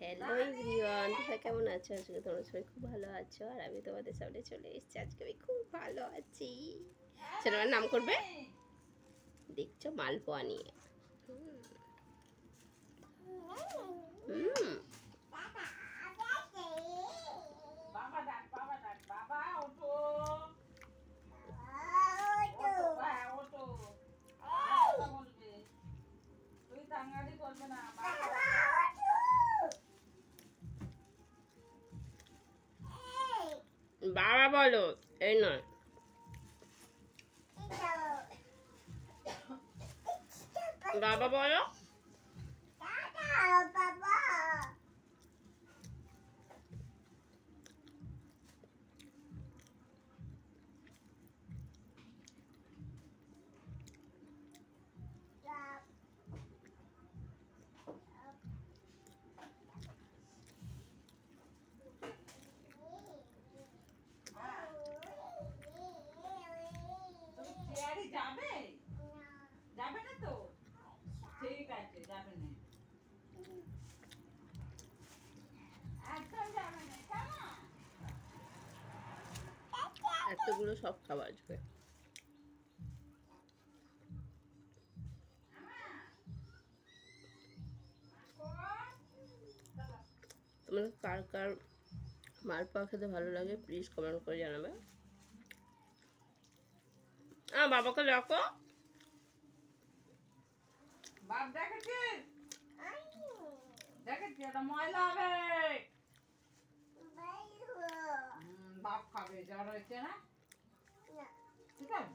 Hello everyone, তোমরা কেমন আছো? আজকে তোমরা সবাই খুব ভালো আছো, আর আমি তোমাদের সামনে চলে এসেছি। আজকে আমি খুব ভালো আছি। সিনেমার নাম করবে, দেখছো, মালপোয়া নিয়ে। বাবা বলো, এই নয়। বাবা বলো। যাবে যাবে না তো, ঠিক আছে, যাবে না, একদম যাবে না। এতগুলো সব খাবার আসবে। তোমাদের কার কার মালপোয়া খেতে ভালো লাগে প্লিজ কমেন্ট করে জানাবে। বাবাকে দেখো। বাপ দেখেছিস, দেখেছি, এটা ময়লা হবে। বাপ খাবে, জ্বর হয়েছে না, ঠিক আছে।